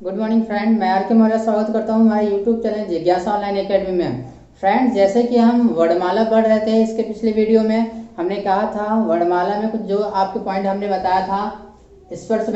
Good morning friend, मैं are के मौर्य स्वागत करता हूँ हमारे यूट्यूब चैनल जिज्ञासा ऑनलाइन एकेडमी में। फ्रेंड, जैसे कि हम वर्णमाला पढ़ रहे थे, इसके पिछले वीडियो में हमने कहा था वर्णमाला में कुछ जो आपके पॉइंट हमने बताया था, स्पर्श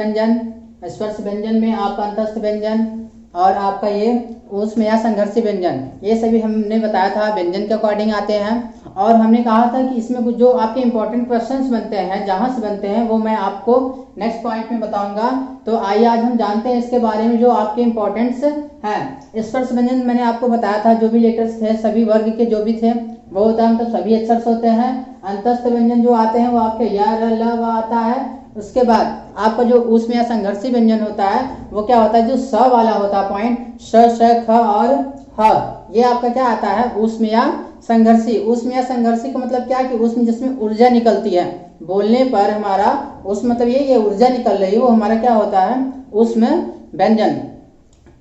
व्यंजन में आपका अंतस्थ व्यंजन और आपका ये ऊष्म या संघर्षी व्यंजन, ये सभी हमने बताया था व्यंजन के अकॉर्डिंग आते हैं। और हमने कहा था कि इसमें कुछ जो आपके इंपॉर्टेंट क्वेश्चंस बनते हैं, जहां से बनते हैं वो मैं आपको नेक्स्ट पॉइंट में बताऊंगा। तो आइए आज हम जानते हैं इसके बारे में जो आपके इंपॉर्टेंट्स हैं। स्पर्श व्यंजन मैंने आपको बताया था, जो भी लेटर्स थे सभी वर्ग के जो भी थे वो होता है, मतलब सभी अक्षर होते हैं। अंतस्थ व्यंजन जो आते हैं वो आपके या र ल व आता है। उसके बाद आपका जो ऊष्म या संघर्षी व्यंजन होता है वो क्या होता है, जो स वाला होता है पॉइंट, श ख और ह, ये आपका क्या आता है, ऊष्म या संघर्षी। ऊष्म या संघर्षी का मतलब क्या कि ऊष्म जिसमें ऊर्जा निकलती है, बोलने पर हमारा ऊष्म मतलब ये ऊर्जा निकल रही है, वो हमारा क्या होता है, ऊष्म व्यंजन।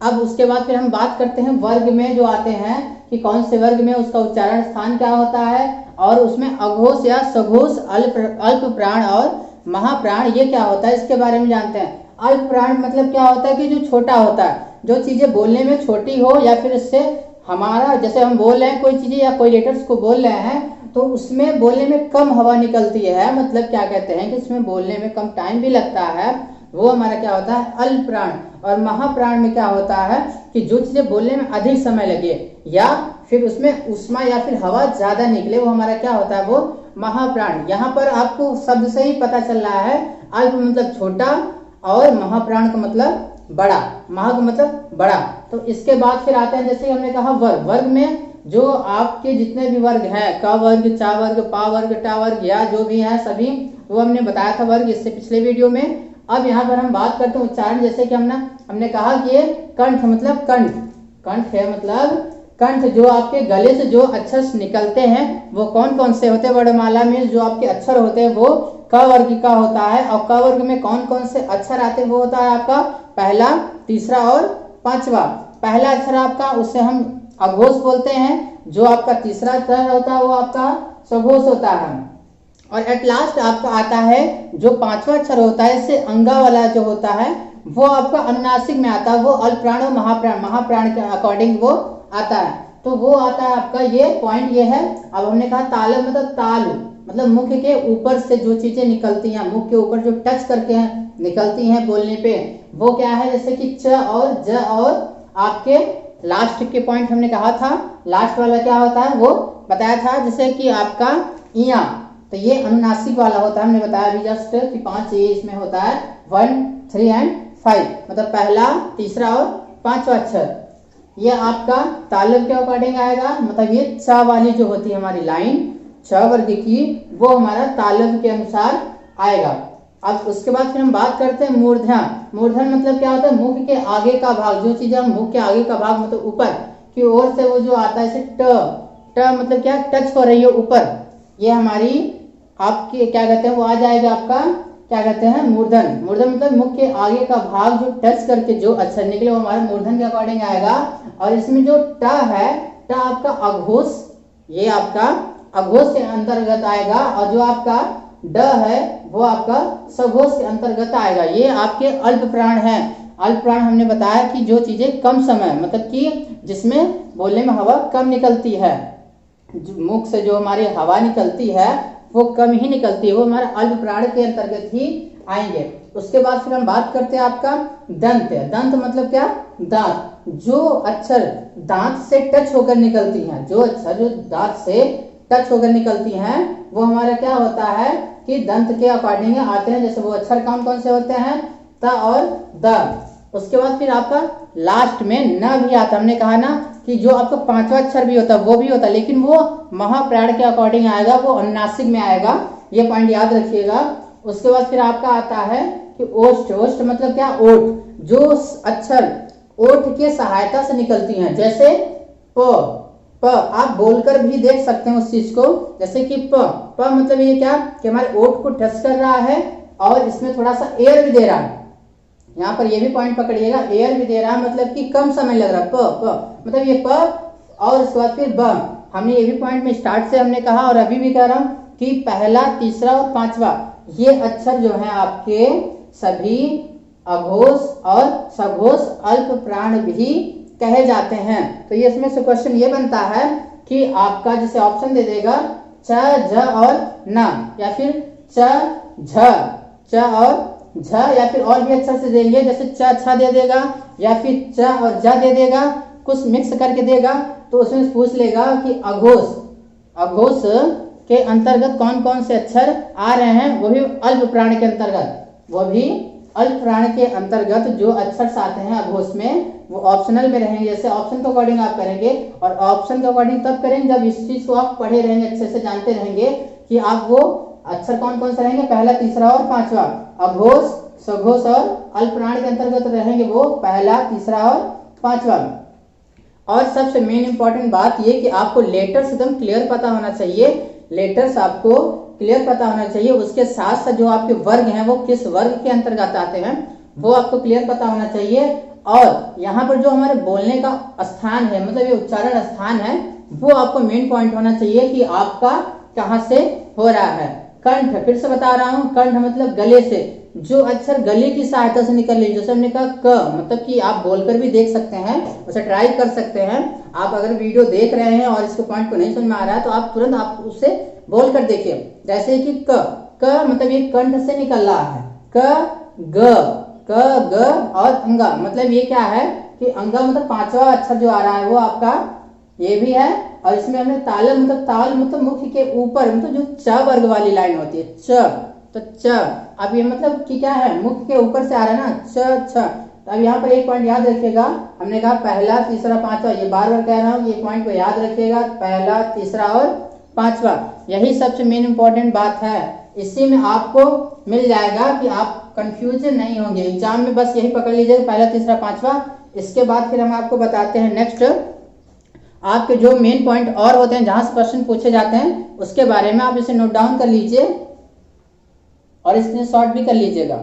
अब उसके बाद फिर हम बात करते हैं वर्ग में जो आते हैं कि कौन से वर्ग में उसका उच्चारण स्थान क्या होता है, और उसमें अघोष या सघोष, अल्प प्राण और महाप्राण ये क्या होता है, इसके बारे में जानते हैं। अल्प प्राण मतलब क्या होता है कि जो छोटा होता है, जो चीजें बोलने में छोटी हो या फिर इससे हमारा, जैसे हम बोल रहे हैं कोई चीजें या कोई लेटर्स को बोल रहे हैं तो उसमें बोलने में कम हवा निकलती है, मतलब क्या कहते हैं कि इसमें बोलने में कम टाइम भी लगता है, वो हमारा क्या होता है, अल्प प्राण। और महाप्राण में क्या होता है कि जो चीजें बोलने में अधिक समय लगे या फिर उसमें उष्मा या फिर हवा ज्यादा निकले, वो हमारा क्या होता है, वो महाप्राण। यहाँ पर आपको शब्द से ही पता चल रहा है, अल्प मतलब छोटा और महाप्राण का मतलब बड़ा, महा का मतलब बड़ा। तो इसके बाद फिर आते हैं, जैसे हमने कहा वर्ग में जो आपके जितने भी वर्ग हैं, क वर्ग, चा वर्ग, पा वर्ग, टा वर्ग या जो भी है सभी, वो हमने बताया था वर्ग इससे पिछले वीडियो में। अब यहाँ पर हम बात करते हैं उच्चारण, जैसे कि हमने कहा कि ये कंठ मतलब कंठ है, मतलब कंठ जो आपके गले से जो अक्षर निकलते हैं वो कौन कौन से होते हैं। वर्णमाला में जो आपके अक्षर होते हैं वो क वर्ग का होता है, और क वर्ग में कौन कौन से अक्षर आते हैं वो होता है आपका पहला, तीसरा और पांचवा। पहला अक्षर आपका, उससे हम अघोष बोलते हैं, जो आपका तीसरा अक्षर होता है वो आपका सघोष होता है, और एट लास्ट आपका आता है जो पांचवा अक्षर होता है, इससे अंगा वाला जो होता है वो आपका अनुनासिक में आता है, वो अल्प प्राण और महाप्राण के अकॉर्डिंग वो आता है। तो वो आता है आपका, ये पॉइंट ये है। अब हमने कहा ताल मतलब ताल, मतलब मुख के ऊपर से जो चीजें निकलती हैं, मुख के ऊपर जो टच करके निकलती हैं बोलने पे, वो क्या है, जैसे कि च और ज। और आपके लास्ट के पॉइंट हमने कहा था, लास्ट वाला क्या होता है वो बताया था, जैसे कि आपका इया, तो ये अनुनासिक वाला होता है, हमने बताया अभी जस्ट कि 5 ये इसमें होता है, 1, 3 एंड 5, मतलब पहला, तीसरा और पांचवा अक्षर ये आपका तालब के अकॉर्डिंग आएगा, मतलब ये च वाली जो होती है हमारी लाइन च वर्ग की, वो हमारा तालब के अनुसार आएगा। अब उसके बाद फिर हम बात करते हैं मूर्धन मतलब क्या होता है, मुख के आगे का भाग, जो चीजें हम मुख के आगे का भाग मतलब ऊपर की ओर से वो जो आता है, जैसे ट मतलब क्या, टच हो रही है ऊपर, ये हमारी आपके क्या कहते हैं वो आ जाएगा आपका, क्या कहते हैं, मूर्धन मतलब मुख के आगे का भाग जो टच करके जो अक्षर निकले वो हमारे मूर्धन के अकॉर्डिंग आएगा। और इसमें जो ट है, ट आपका अघोष, ये आपका अघोष के अंतर्गत आएगा, और जो आपका ड है वो आपका सघोष के अंतर्गत आएगा। ये आपके अल्प प्राण है। अल्प प्राण हमने बताया कि जो चीजें कम समय, मतलब कि जिसमें बोलने में हवा कम निकलती है, मुख से जो हमारी हवा निकलती है वो कम ही निकलती है, वो हमारे अल्प प्राण के अंतर्गत ही आएंगे। उसके बाद फिर हम बात करते हैं आपका दंत मतलब क्या, दांत, जो अक्षर दांत से टच होकर निकलती हैं, जो अक्षर जो दांत से टच होकर निकलती हैं वो हमारा क्या होता है कि दंत के अकॉर्डिंग आते हैं। जैसे वो अक्षर कौन कौन से होते हैं, त और द। उसके बाद फिर आपका लास्ट में न भी आता, हमने कहा ना कि जो आपका पांचवा अक्षर भी होता है वो भी होता है, लेकिन वो महाप्राण के अकॉर्डिंग आएगा, वो अनुनासिक में आएगा, ये पॉइंट याद रखिएगा। उसके बाद फिर आपका आता है कि ओष्ठ मतलब क्या, ओठ, जो अक्षर ओठ के सहायता से निकलती हैं, जैसे प आप बोलकर भी देख सकते हैं उस चीज को, जैसे कि प मतलब ये क्या कि हमारे ओठ को टच कर रहा है और इसमें थोड़ा सा एयर भी दे रहा है। यहाँ पर ये भी पॉइंट पकड़िएगा, एयर भी दे रहा है, मतलब कि कम समय लग रहा है, प मतलब ये प। और उसके बाद फिर ब, हमने ये भी पॉइंट में स्टार्ट से हमने कहा और अभी भी कह रहा हूं कि पहला, तीसरा और पांचवा ये अक्षर जो है आपके सभी अघोष और सघोष अल्प प्राण भी कहे जाते हैं। तो ये इसमें से क्वेश्चन ये बनता है कि आपका जैसे ऑप्शन दे देगा च झ और न, या फिर च झ और झ, या फिर और भी अक्षर से देंगे जैसे च छ दे देगा या फिर च और ज दे देगा, कुछ मिक्स करके देगा। तो उसमें पूछ लेगा कि अघोष के अंतर्गत कौन कौन से अक्षर आ रहे हैं, वो भी अल्प प्राण के अंतर्गत, वो भी अल्प प्राण के अंतर्गत जो अक्षर आते हैं अघोष में वो ऑप्शनल में रहेंगे। जैसे ऑप्शन के अकॉर्डिंग आप करेंगे, और ऑप्शन के अकॉर्डिंग तब करेंगे जब इस चीज को आप पढ़े रहेंगे, अच्छे से जानते रहेंगे कि आप वो अक्षर कौन कौन से रहेंगे, पहला, तीसरा और पांचवा। अघोष, सघोष और अल्प प्राण के अंतर्गत रहेंगे वो पहला, तीसरा और पांचवा। और सबसे मेन इंपॉर्टेंट बात ये कि आपको लेटर्स एकदम क्लियर पता होना चाहिए, लेटर्स आपको क्लियर पता होना चाहिए। उसके साथ साथ जो आपके वर्ग हैं वो किस वर्ग के अंतर्गत आते हैं वो आपको क्लियर पता होना चाहिए। और यहाँ पर जो हमारे बोलने का स्थान है, मतलब ये उच्चारण स्थान है, वो आपको मेन पॉइंट होना चाहिए कि आपका कहाँ से हो रहा है। कंठ, फिर से बता रहा हूँ, कंठ मतलब गले से, जो अक्षर गले की सहायता से निकल रही, जैसे हमने कहा क, मतलब कि आप बोलकर भी देख सकते हैं, उसे ट्राई कर सकते हैं। आप अगर वीडियो देख रहे हैं और इसके पॉइंट को नहीं समझ में आ रहा है तो आप तुरंत आप उससे बोल कर देखिए। जैसे कि क मतलब ये कंठ से निकल रहा है, क ग और अंगा, मतलब ये क्या है कि अंगा मतलब पांचवा अक्षर जो आ रहा है वो आपका ये भी है। और इसमें हमने ताल मतलब मुख के ऊपर, मतलब जो च वर्ग वाली लाइन होती है च, तो च, अब ये मतलब कि क्या है, मुख के ऊपर से आ रहा है ना, च छ। तो अब यहाँ पर एक पॉइंट याद रखिएगा, हमने कहा पहला, तीसरा, पांचवा, ये बार बार कह रहा हूँ, ये पॉइंट को याद रखिएगा, पहला, तीसरा और पांचवा, यही सबसे मेन इंपॉर्टेंट बात है। इसी में आपको मिल जाएगा कि आप कंफ्यूजन नहीं होंगे एग्जाम में, बस यही पकड़ लीजिए, पहला, तीसरा, पांचवा। इसके बाद फिर हम आपको बताते हैं नेक्स्ट आपके जो मेन पॉइंट और होते हैं जहां से क्वेश्चन पूछे जाते हैं उसके बारे में। आप इसे नोट डाउन कर लीजिए और स्क्रीनशॉट भी कर लीजिएगा।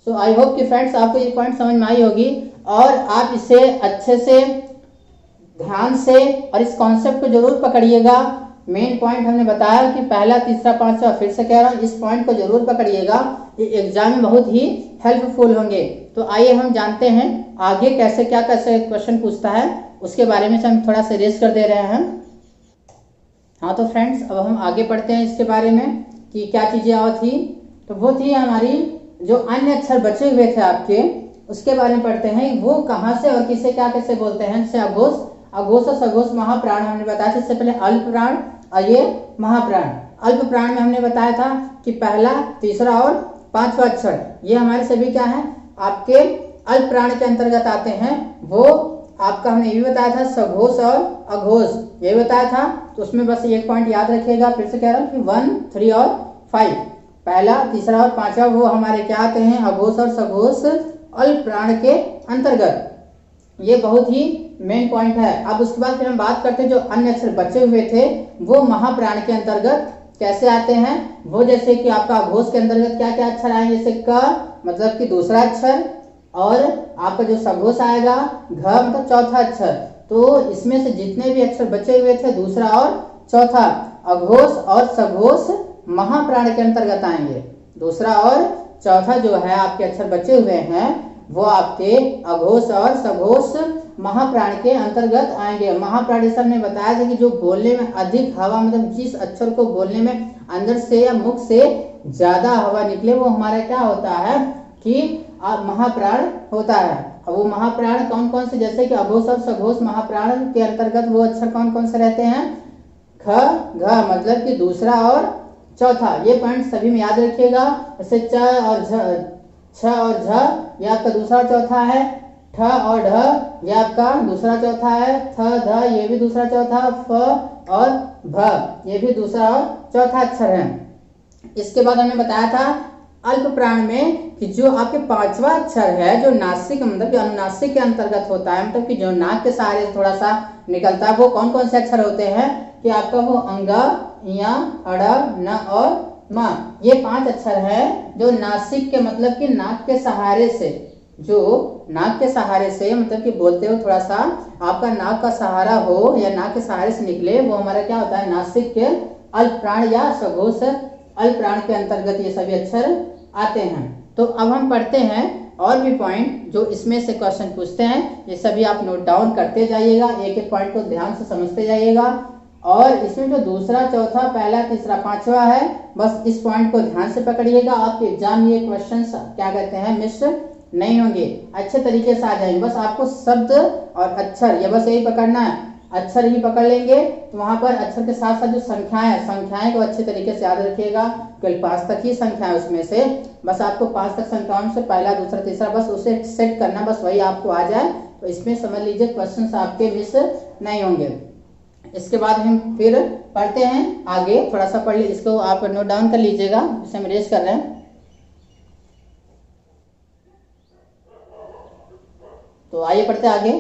सो आई होप कि फ्रेंड्स आपको ये पॉइंट समझ में आई होगी और आप इसे अच्छे से ध्यान से और इस कॉन्सेप्ट को जरूर पकड़िएगा। मेन पॉइंट हमने बताया कि पहला, तीसरा, पांचवा, फिर से कह रहा हूँ, इस पॉइंट को जरूर पकड़िएगा, ये एग्जाम में बहुत ही हेल्पफुल होंगे। तो आइए हम जानते हैं आगे कैसे क्या कैसे क्वेश्चन पूछता है, उसके बारे में हम थोड़ा सा रेस कर दे रहे हैं। हाँ तो फ्रेंड्स अब हम आगे पढ़ते हैं इसके बारे में कि क्या चीजें और थी। तो वो थी हमारी जो अन्य अक्षर बचे हुए थे आपके, उसके बारे में पढ़ते हैं, वो कहाँ से और किसे क्या कैसे बोलते हैं। जैसे अघोष और सघोष महाप्राण हमने बताया था, इससे पहले अल्प प्राण और ये महाप्राण। अल्प प्राण में हमने बताया था कि पहला, तीसरा और पांचवा अक्षर ये हमारे सभी क्या है, आपके अल्प प्राण के अंतर्गत आते हैं। वो आपका हमने ये भी बताया था सघोष और अघोष, ये बताया था। तो उसमें बस एक पॉइंट याद रखिएगा, फिर से कह रहा हूँ कि 1, 3 और 5, पहला, तीसरा और पांचवा वो हमारे क्या आते हैं, अघोष और सघोष अल्प प्राण के अंतर्गत। ये बहुत ही मेन पॉइंट है। अब उसके बाद फिर हम बात करते हैं जो अन्य अक्षर बचे हुए थे वो महाप्राण के अंतर्गत कैसे आते हैं। वो जैसे कि आपका अघोष के अंतर्गत क्या क्या अक्षर आएंगे, जैसे क मतलब कि दूसरा अक्षर, और आपका जो सघोष आएगा घ मतलब चौथा अक्षर। तो इसमें से जितने भी अक्षर बचे हुए थे दूसरा और चौथा, अघोष और सघोष महाप्राण के अंतर्गत आएंगे। दूसरा और चौथा जो है आपके अक्षर बचे हुए हैं वो आपके अघोष और सघोष महाप्राण के अंतर्गत आएंगे। महाप्राण जैसा हमने बताया था कि जो बोलने में अधिक हवा, मतलब जिस अक्षर को बोलने में अंदर से या मुख से ज्यादा हवा निकले वो हमारा क्या होता है कि महाप्राण होता है। अब वो महाप्राण कौन कौन से, जैसे कि अघोष और सघोष महाप्राण के अंतर्गत वो अक्षर कौन कौन से रहते हैं, ख, घ मतलब कि दूसरा और चौथा। ये पॉइंट सभी में याद रखिएगा। जैसे च और छ और झ ये आपका दूसरा चौथा है, ठ और ढ ये आपका दूसरा चौथा है, थ ध ये भी दूसरा चौथा, फ और भ ये भी दूसरा और चौथा अक्षर है। इसके बाद हमने बताया था अल्प प्राण में कि जो आपके पांचवा अक्षर है जो नासिक मतलब कि अनुनासिक के अंतर्गत होता है, मतलब कि जो नाक के सहारे थोड़ा सा निकलता है, वो कौन कौन से अक्षर होते हैं कि आपका वो अंगा, या, अड़, न और म। ये 5 अक्षर है जो नासिक के मतलब कि नाक के सहारे से, जो नाक के सहारे से मतलब कि बोलते हो थोड़ा सा आपका नाक का सहारा हो या नाक के सहारे से निकले, वो हमारा क्या होता है, नासिक के अल्प प्राण या सघोष अल्प प्राण के अंतर्गत ये सभी अक्षर आते हैं। तो अब हम पढ़ते हैं और भी पॉइंट जो इसमें से क्वेश्चन पूछते हैं। ये सभी आप नोट डाउन करते जाइएगा, एक एक पॉइंट को ध्यान से समझते जाइएगा। और इसमें जो दूसरा, चौथा, पहला, तीसरा, पांचवा है, बस इस पॉइंट को ध्यान से पकड़िएगा। आपके एग्जाम ये क्वेश्चन क्या कहते हैं, मिस नहीं होंगे, अच्छे तरीके से आ जाएंगे। बस आपको शब्द और अक्षर ये बस यही पकड़ना है, अक्षर ही पकड़ लेंगे तो वहां पर अक्षर के साथ साथ जो संख्याएं को अच्छे तरीके से याद रखिएगा। केवल 5 तक ही संख्याएं, उसमें से बस आपको 5 तक संख्याओं से पहला, दूसरा, तीसरा बस उसे सेट करना, बस वही आपको आ जाए तो इसमें समझ लीजिए क्वेश्चन आपके मिस नहीं होंगे। इसके बाद हम फिर पढ़ते हैं आगे, थोड़ा सा पढ़ लीजिए, इसको आप नोट डाउन कर लीजिएगा, इसे हम रेस कर रहे हैं। तो आइए पढ़ते आगे।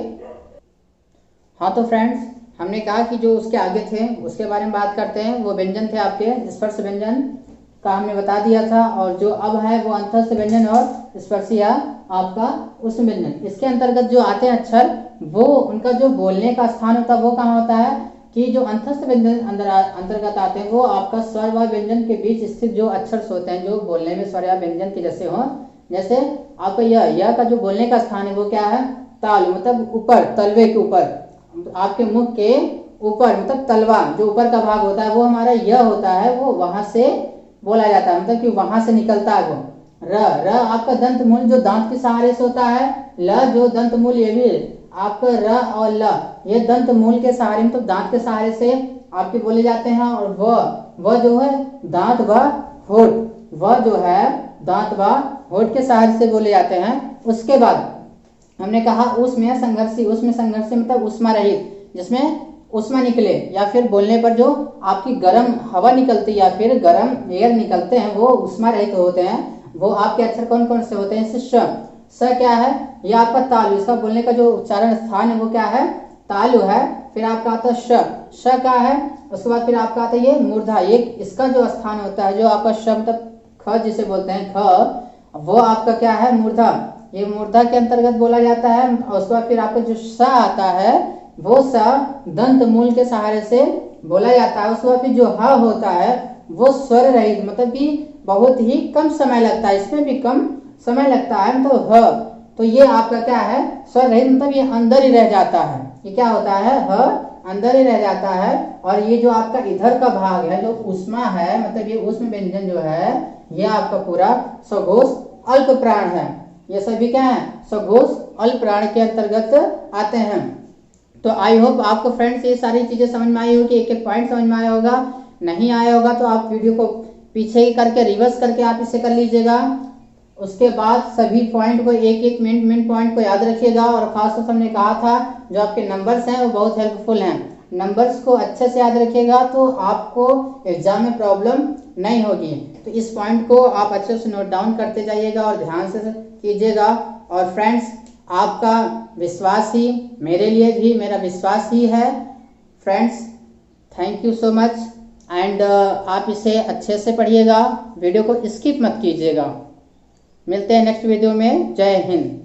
हाँ तो फ्रेंड्स, हमने कहा कि जो उसके आगे थे उसके बारे में बात करते हैं। वो व्यंजन थे आपके स्पर्श व्यंजन का हमने बता दिया था, और जो अब है वो अंतस्थ व्यंजन और स्पर्शीय आपका उस व्यंजन। इसके अंतर्गत जो आते हैं अक्षर, वो उनका जो बोलने का स्थान होता है वो कहाँ होता है कि जो अंतस्थ व्यंजन अंतर्गत आते हैं वो आपका स्वर व व्यंजन के बीच स्थित जो अक्षर होते हैं जो बोलने में स्वर या व्यंजन के जैसे हो। जैसे आपका यह का जो बोलने का स्थान है वो क्या है, ताल, मतलब ऊपर, तलवे के ऊपर, आपके मुख के ऊपर, मतलब तलवा जो ऊपर का भाग होता है वो हमारा यह होता है, वो वहां से बोला जाता है, मतलब कि वहां से निकलता है वो। र आपका दंत मूल जो दांत के सहारे से होता है। ल जो दंत मूल, ये भी आपका र और ल ये दंत मूल के सहारे, मतलब दांत के सहारे से आपके बोले जाते हैं। और वह जो है दांत व होठ, वह जो है दांत व होठ के सहारे से बोले जाते हैं। उसके बाद हमने कहा उसमें संघर्षी, उसमें संघर्षी मतलब उष्मा रहित, जिसमें उष्मा निकले या फिर बोलने पर जो आपकी गर्म हवा निकलती या फिर गर्म एयर निकलते हैं वो उष्मा रहित होते हैं। वो आपके अक्षर कौन कौन से होते हैं। स क्या है, यह आपका तालु, इसका बोलने का जो उच्चारण स्थान है वो क्या है, तालु है। फिर आपका आता है श क्या है, उसके बाद फिर आपका आता है ये मूर्धा, ये इसका जो स्थान होता है जो आपका शब्द ख जिसे बोलते हैं ख, वो आपका क्या है, मूर्धा, ये मूर्धा के अंतर्गत बोला जाता है। और उसके बाद फिर आपका जो स आता है वो स दंत मूल के सहारे से बोला जाता है। उसके बाद फिर जो ह होता है वो स्वर रहित, मतलब कि बहुत ही कम समय लगता है, इसमें भी कम समय लगता है। तो ह, तो ये आपका क्या है, स्वर रहित, मतलब ये अंदर ही रह जाता है। ये क्या होता है, ह अंदर ही रह जाता है। और ये जो आपका इधर का भाग है जो उष्मा है, मतलब ये उष्म व्यंजन जो है ये आपका पूरा सघोष अल्प प्राण है। ये सभी क्या है, सघोष अल्प प्राण के अंतर्गत आते हैं। तो आई होप आपको फ्रेंड्स ये सारी चीजें समझ में आई होगी, एक एक पॉइंट समझ में आया होगा। नहीं आया होगा तो आप वीडियो को पीछे ही करके रिवर्स करके आप इसे कर लीजिएगा। उसके बाद सभी पॉइंट को एक एक मिनट पॉइंट को याद रखिएगा। और खासतौर से हमने कहा था जो आपके नंबर्स हैं वो बहुत हेल्पफुल हैं, नंबर्स को अच्छे से याद रखिएगा तो आपको एग्जाम में प्रॉब्लम नहीं होगी। तो इस पॉइंट को आप अच्छे से नोट डाउन करते जाइएगा और ध्यान से कीजिएगा। और फ्रेंड्स, आपका विश्वास ही मेरे लिए भी मेरा विश्वास ही है। Friends, thank you so much and आप इसे अच्छे से पढ़िएगा, वीडियो को स्किप मत कीजिएगा। मिलते हैं नेक्स्ट वीडियो में। जय हिंद।